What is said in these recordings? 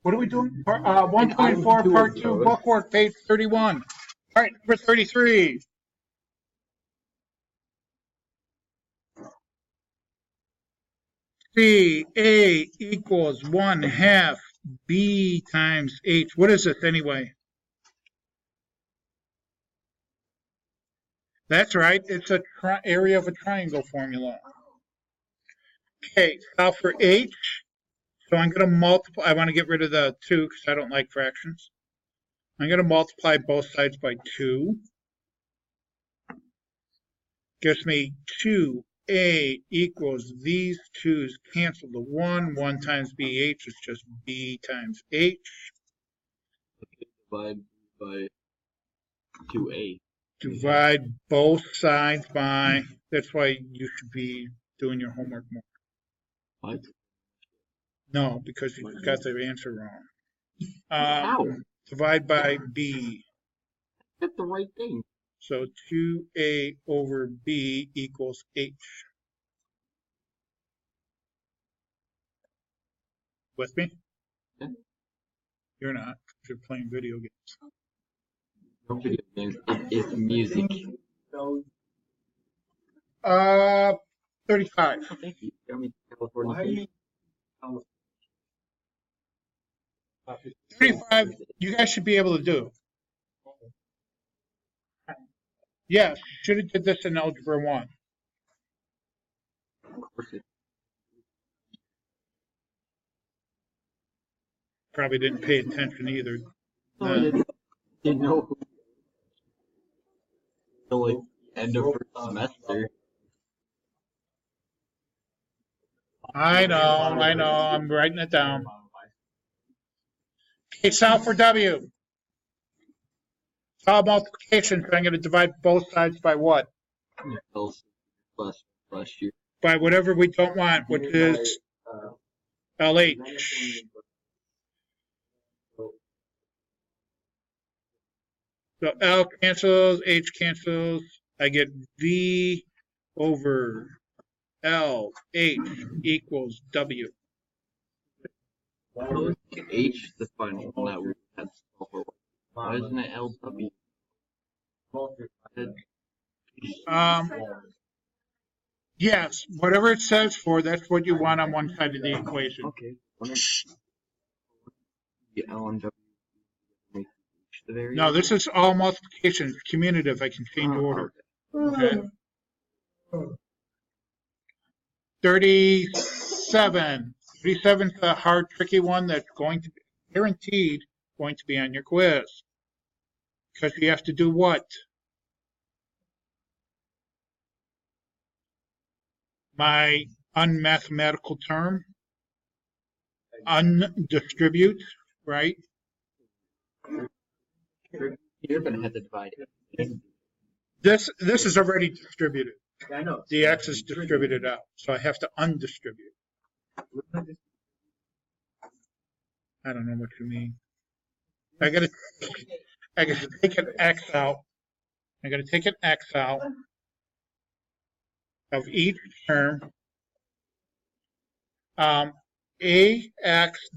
What are we doing? 124, part 2, bookwork, page 31. All right, number 33. C, A equals 1/2 B times H. What is this anyway? That's right. It's a area of a triangle formula. Okay, solve for H. So I'm going to multiply. I want to get rid of the 2 because I don't like fractions. I'm going to multiply both sides by 2. Gives me 2A equals these 2's cancel the 1. 1 times BH is just B times H. Divide by 2A. Divide both sides by, that's why you should be doing your homework more. What? No, because you got the answer wrong. How? Divide by B. That's the right thing. So 2A over B equals H. With me? Yeah. You're not, because you're playing video games. No video games. It's music. 35. Oh, thank you. Got me California. 35, you guys should be able to do. Yes, should have did this in Algebra 1. Of course it. Probably didn't pay attention either. Didn't know. Till like end of first semester. I know, I'm writing it down. Okay, solve for W. Solve multiplication, so I'm going to divide both sides by what? Plus year. By whatever we don't want, which is LH. So L cancels, H cancels. I get V over L, H equals W. How is H the final one that we had to solve for? Why isn't it LW? Yes, whatever it says for, that's what you want on one side of the equation. Okay. The L and W make H the variable? No, this is all multiplication. It's commutative. I can change order. Okay. 37. 37 is a hard, tricky one that's going to be guaranteed going to be on your quiz. Because you have to do what? My unmathematical term? Undistribute, right? You're going to have to divide it. This is already distributed. I know. The x is distributed out, so I have to undistribute. I don't know what you mean. I gotta take an x out. I gotta take an x out of each term. Ax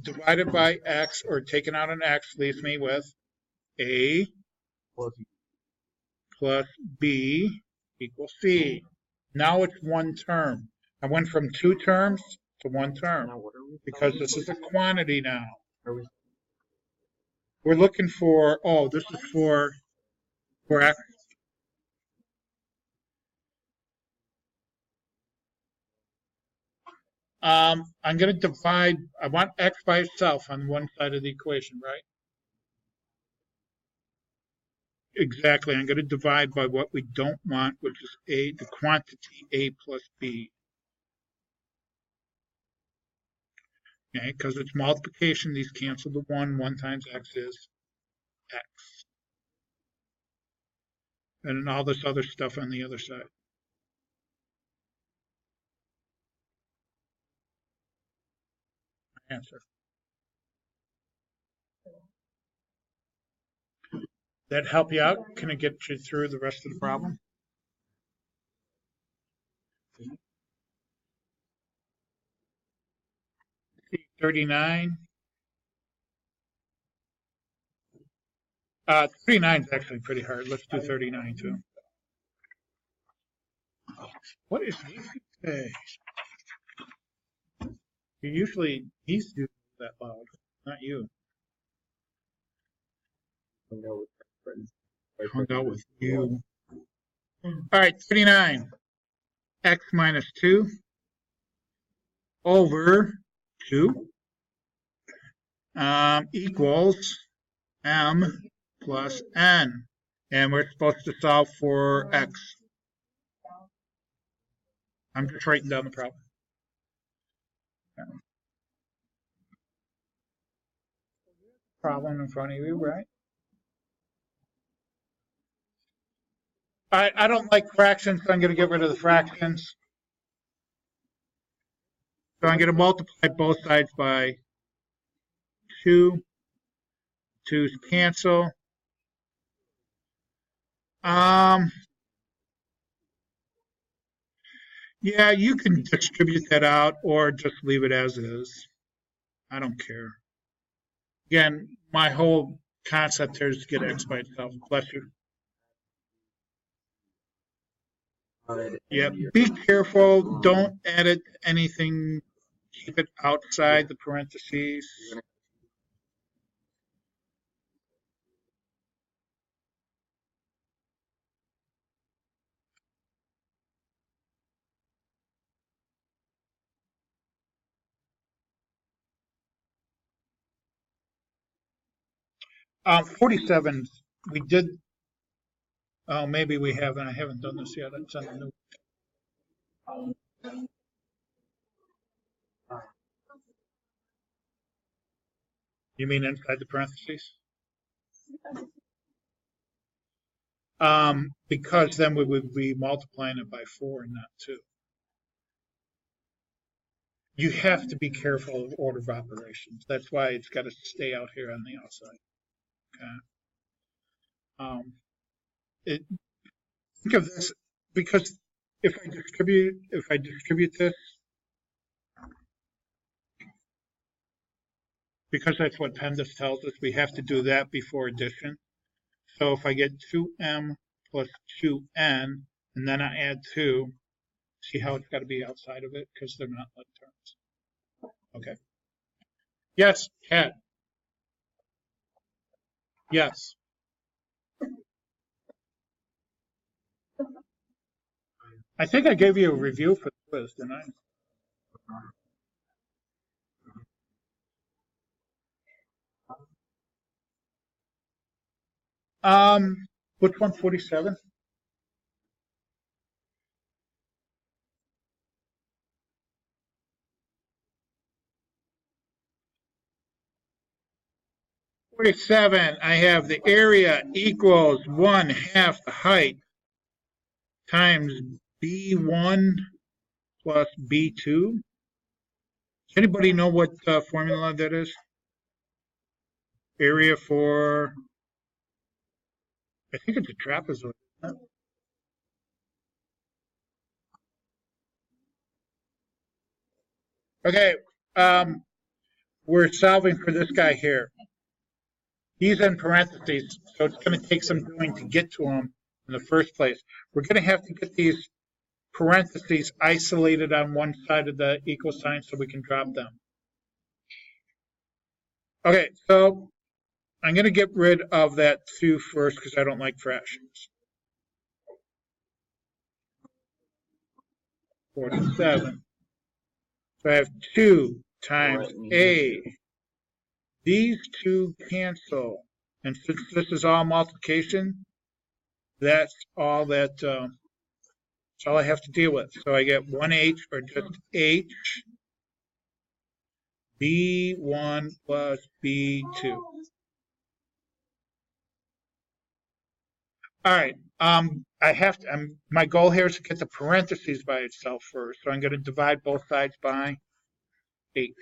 divided by x, or taking out an x, leaves me with a plus b equals c. Now it's one term. I went from 2 terms to 1 term because this is a quantity now. We're looking for, oh, this is for x. I'm going to divide, I want x by itself on one side of the equation, right? Exactly. I'm going to divide by what we don't want, which is a, the quantity a plus b. Okay, because it's multiplication, these cancel the 1. 1 times x is x. And then all this other stuff on the other side. Answer. That help you out? Can I get you through the rest of the problem? 39. 39 is actually pretty hard. Let's do 39 too. What is this say? You usually he's do that loud, not you. Hung out with you. All right, 39. X minus 2 over 2 equals m plus n. And we're supposed to solve for x. I'm just writing down the problem. Problem in front of you, right? I don't like fractions, so I'm going to get rid of the fractions. So I'm going to multiply both sides by 2. 2's cancel. Yeah, you can distribute that out or just leave it as is. I don't care. Again, my whole concept here is to get x by itself. Bless you. Yeah, be careful. Don't edit anything. Keep it outside the parentheses. 47, we did, oh, maybe we haven't. I haven't done this yet. It's on the new. You mean inside the parentheses? Because then we would be multiplying it by 4 and not 2. You have to be careful of order of operations. That's why it's got to stay out here on the outside. Okay. Think of this, because if I distribute this, because that's what PEMDAS tells us, we have to do that before addition. So if I get 2m plus 2n, and then I add 2, see how it's got to be outside of it because they're not like terms. Okay. Yes, Cat. Yes. I think I gave you a review for the quiz, didn't I? Which one? 47? I have the area equals 1/2 the height times B1 plus B2. Does anybody know what formula that is? Area for, I think it's a trapezoid. Okay, we're solving for this guy here. He's in parentheses, so it's going to take some doing to get to him in the first place. We're going to have to get these parentheses isolated on one side of the equal sign so we can drop them. Okay, so I'm going to get rid of that 2 first because I don't like fractions. 47. So I have 2 times a. These 2 cancel. And since this is all multiplication, that's all that, that's all I have to deal with. So I get 1h, or just h, b1 plus b2. All right. I have to. My goal here is to get the parentheses by itself first. So I'm going to divide both sides by h.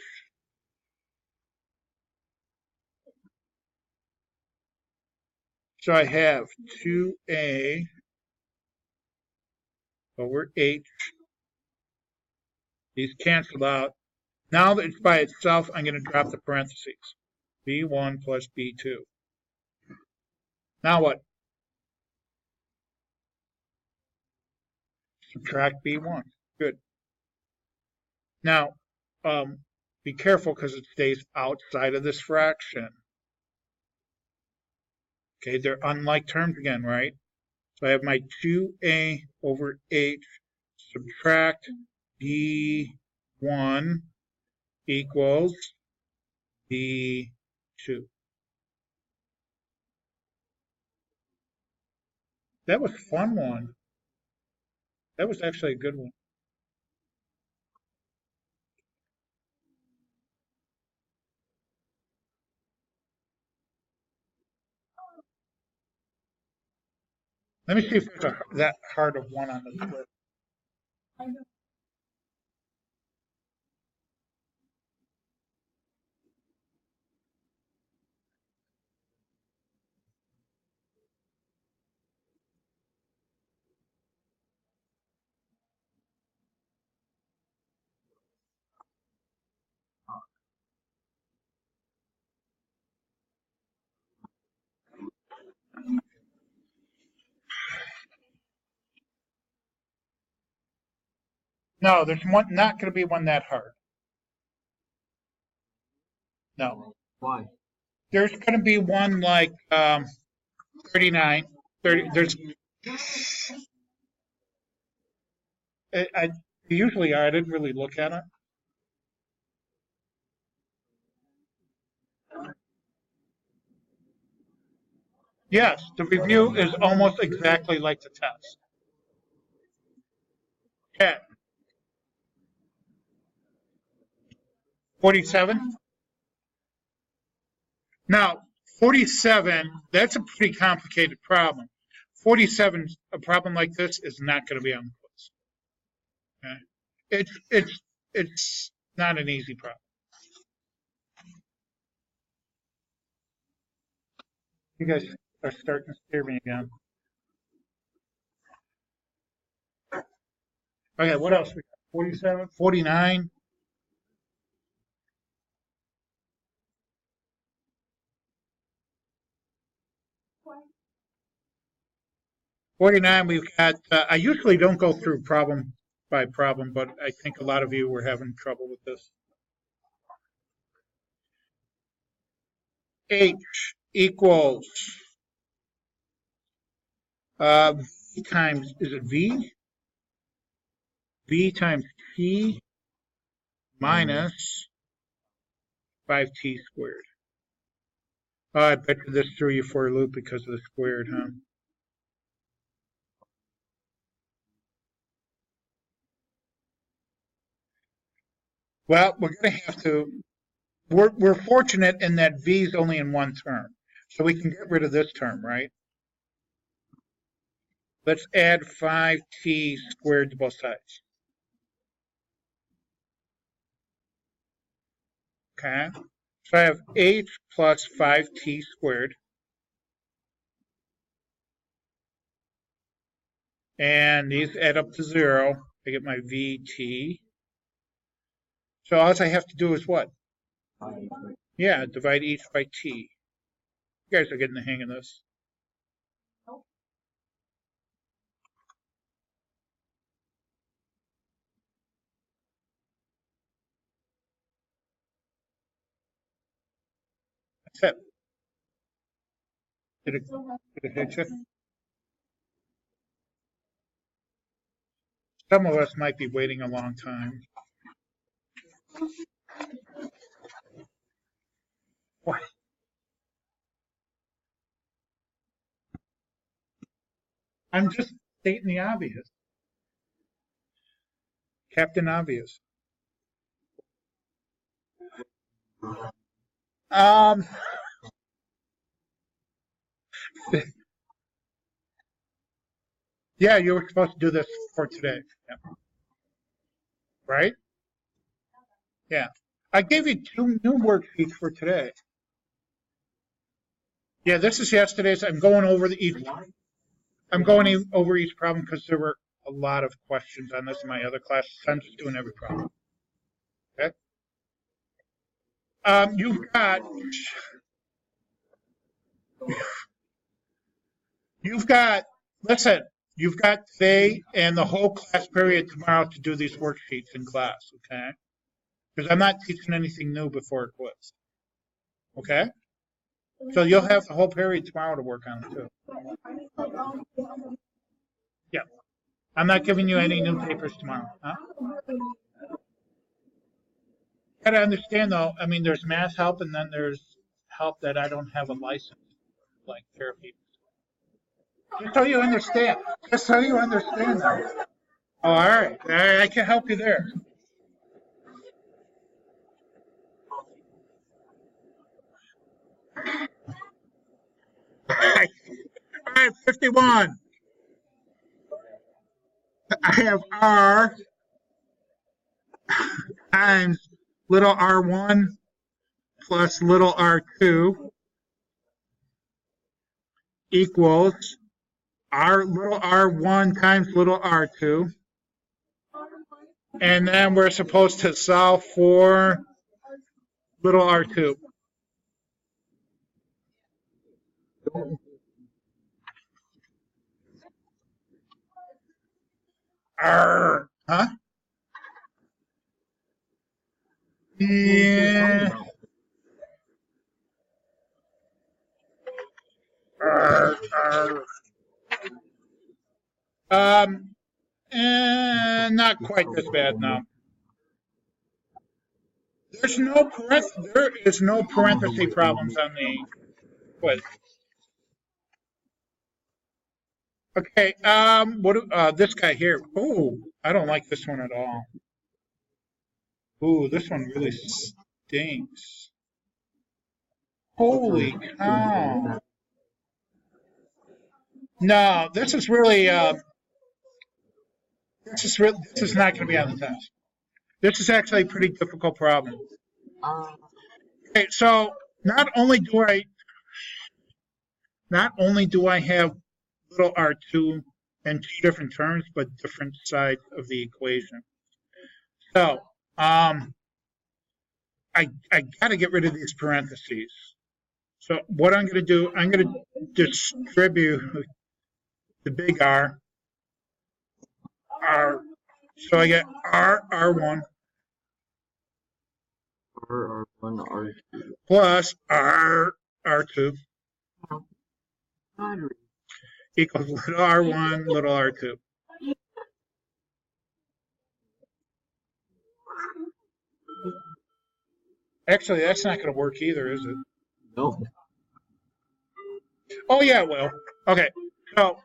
So I have 2a over h. These cancel out. Now that it's by itself, I'm going to drop the parentheses. b1 plus b2. Now what? Subtract B1. Good. Now, be careful because it stays outside of this fraction. Okay, they're unlike terms again, right? So I have my 2a over h, subtract b1 equals b2. That was a fun one. That was actually a good one. Let me see if there's that hard of one on the list. No, there's one not going to be one that hard. No. Why? There's going to be one like 39. 30. There's. I usually are. I didn't really look at it. Yes, the review is almost exactly like the test. Okay. 47. Now, 47, that's a pretty complicated problem. 47, a problem like this is not going to be on the quiz. Okay? It's not an easy problem. You guys are starting to scare me again. Okay, what else? 47, 49. 49, we've got, I usually don't go through problem by problem, but I think a lot of you were having trouble with this. H equals V times, is it V? V times T minus 5T squared. Oh, I bet you this threw you for a loop because of the squared, huh? Well, we're going to have to, we're fortunate in that V is only in one term. So we can get rid of this term, right? Let's add 5T squared to both sides. Okay. So I have H plus 5T squared. And these add up to 0. I get my VT. So all I have to do is what? Yeah, divide each by T. You guys are getting the hang of this. That's it. Did it hit you? Some of us might be waiting a long time. What? I'm just stating the obvious. Captain Obvious. Um, yeah, you were supposed to do this for today. Yeah. Right? Yeah. I gave you 2 new worksheets for today. Yeah, this is yesterday's. I'm going over each problem because there were a lot of questions on this in my other classes. I'm just doing every problem. Okay. You've got listen, you've got today and the whole class period tomorrow to do these worksheets in class, okay? Because I'm not teaching anything new before a quiz, okay? So you'll have the whole period tomorrow to work on it too. Yeah. I'm not giving you any new papers tomorrow, huh? You gotta understand though, I mean, there's math help and then there's help that I don't have a license, like therapy. Just so you understand. Just so you understand that. Oh, all right. I can help you there. All right, 51. I have R times little r1 plus little r2 equals little r1 times little r2. And then we're supposed to solve for little r2. Huh? Yeah. Not quite this bad now. There is no parenthesis problems on the quiz. Okay, this guy here. Oh, I don't like this one at all. Ooh, this one really stinks. Holy cow. No, this is really, this is not going to be on the test. This is actually a pretty difficult problem. Okay, so not only do I have little r2 in two different terms, but different sides of the equation. So, I got to get rid of these parentheses. So what I'm going to do, I'm going to distribute the big R. So I get R1 plus R2 equals little r1, little r2. Actually, that's not going to work either, is it? No. Oh, yeah, it will. Okay, so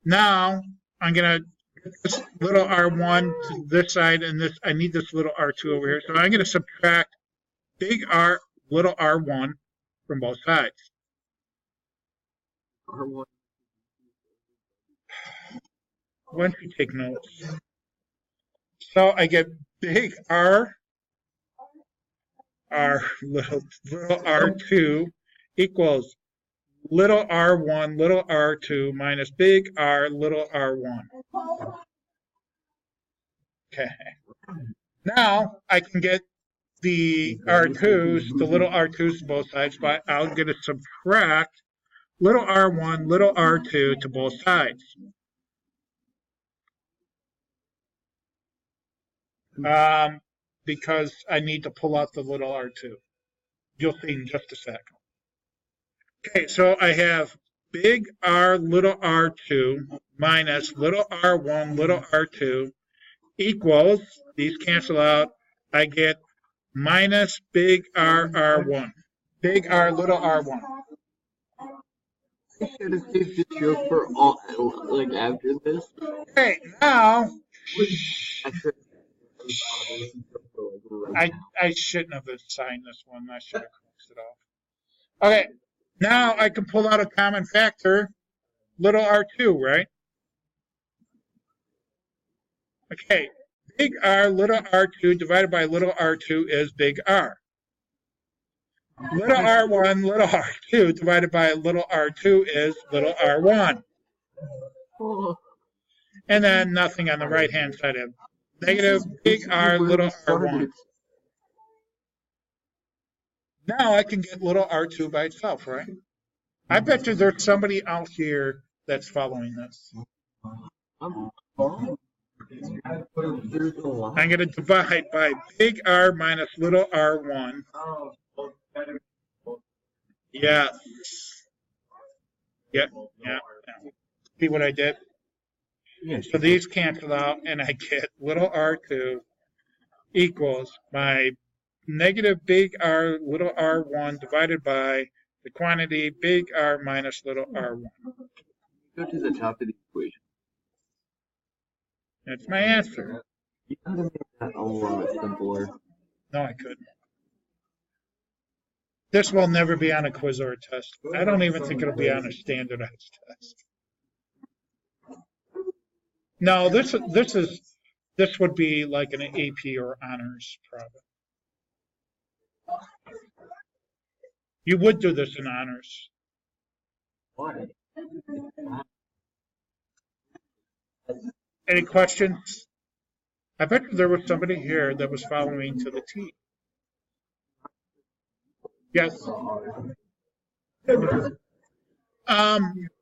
now I'm going to get this little r1 to this side, and this I need this little r2 over here. So I'm going to subtract big R, little r1 from both sides. R1. Why don't you take notes? So I get big R, little r2 equals little r1, little r2 minus big R, little r1. Okay. Now I can get the r2s, the little r2s to both sides, but I'm going to subtract little r1, little r2 to both sides. Because I need to pull out the little r2. You'll see in just a second. Okay, so I have big R, little r2 minus little r1, little r2 equals, these cancel out, I get minus big R, r1. Big R, little r1. I should have saved this joke for all, like, after this. Okay, now, I shouldn't have assigned this one. I should have crossed it off. Okay, now I can pull out a common factor, little r2, right? Okay, big R, little r2 divided by little r2 is big R. Little r1, little r2 divided by little r2 is little r1. And then nothing on the right-hand side of negative big R, little r1. Now I can get little r2 by itself, right? I bet you there's somebody out here that's following this. I'm there's a lot. I'm going to divide by big R minus little r1. Yes. Yep. Yeah. See what I did? Yeah. So these cancel out, and I get little r2 equals my negative big R little r1 divided by the quantity big R minus little r1. Go to the top of the equation. That's my answer. You have to make that a little bit simpler. No, I couldn't. This will never be on a quiz or a test. I don't even think it'll be on a standardized test. No, this would be like an AP or honors problem. You would do this in honors. Why? Any questions? I bet there was somebody here that was following to the T. Yes.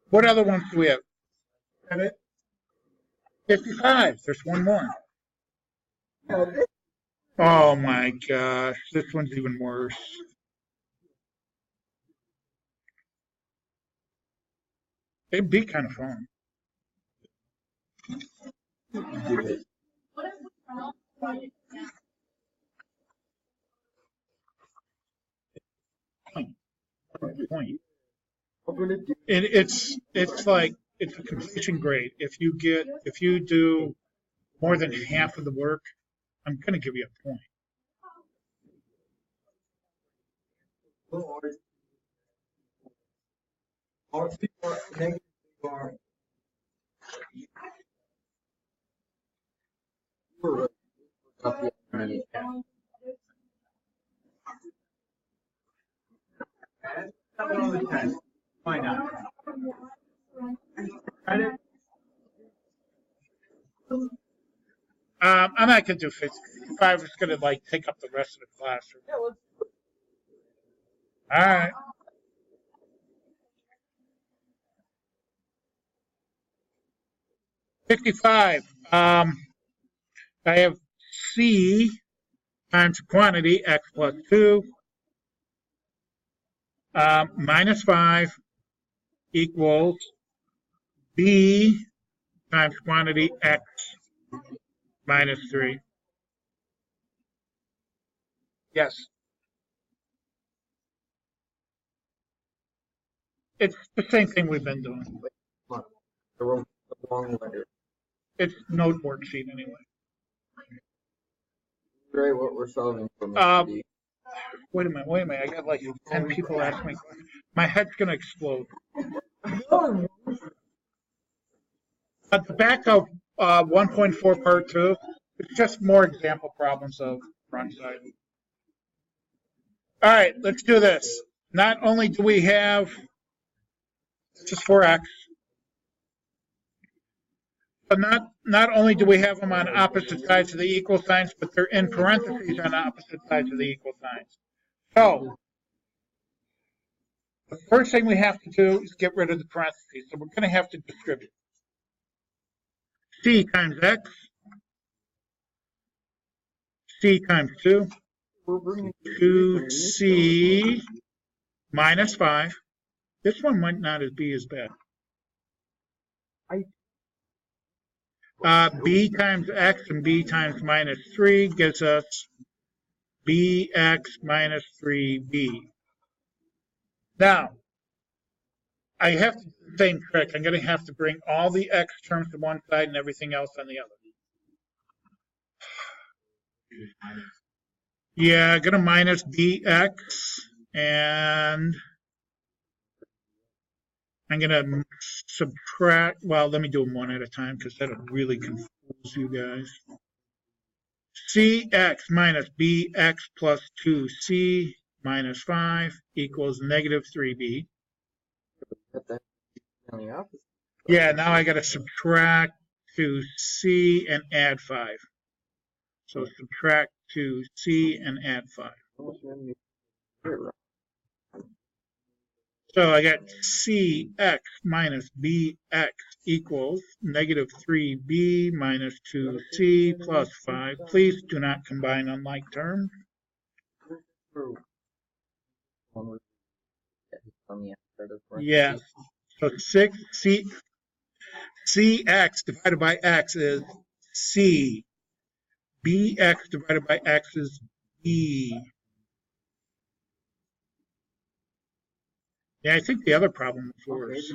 What other ones do we have? 55. There's one more. Oh my gosh, this one's even worse. It'd be kind of fun. Point. It's like it's a completion grade. If you do more than half of the work, I'm gonna give you a point. Why not? I'm not gonna do 55. It's gonna like take up the rest of the classroom. All right. $55. I have C times quantity x plus 2 minus 5 equals B times quantity x minus 3. Yes. It's the same thing we've been doing. The wrong letter. It's no worksheet anyway. Right, what we're solving from. Wait a minute. I got like 10 people asking me questions. My head's going to explode. At the back of 1.4 part 2, it's just more example problems of front side. All right, let's do this. Not only do we have, this is for x, but not only do we have them on opposite sides of the equal signs, but they're in parentheses on opposite sides of the equal signs. So the first thing we have to do is get rid of the parentheses. So we're going to have to distribute. C times x, C times 2, 2C minus 5. This one might not be as bad. B times x and B times minus 3 gives us bx minus 3b. Now, I have to do the same trick. I'm going to have to bring all the x terms to one side and everything else on the other. Yeah, I'm going to minus bx, and I'm going to subtract, well, let me do them one at a time because that'll really confuse you guys. Cx minus bx plus 2c minus 5 equals negative 3b. Yeah, now I got to subtract 2c and add 5. So subtract 2c and add 5. So I got CX minus BX equals negative 3B minus 2C plus 5. Please do not combine unlike terms. On the outside of the Yes. So CX divided by X is C. BX divided by X is B. Yeah, I think the other problem is worse.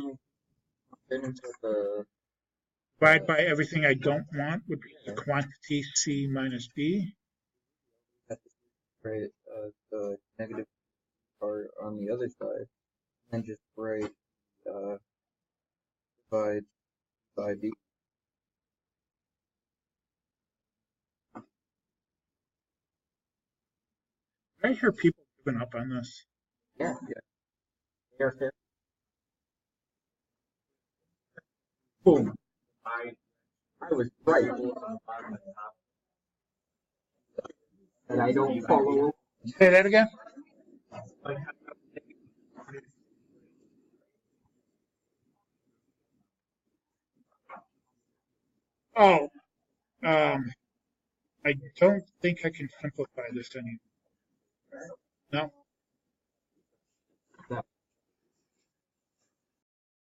Divide by everything I don't want would be the quantity C minus B. Write the negative part on the other side, and just write divide by B. I hear people giving up on this. Yeah. Fair, fair. Boom. I was right. And I don't follow. Say that again? Oh, I don't think I can simplify this anymore. No.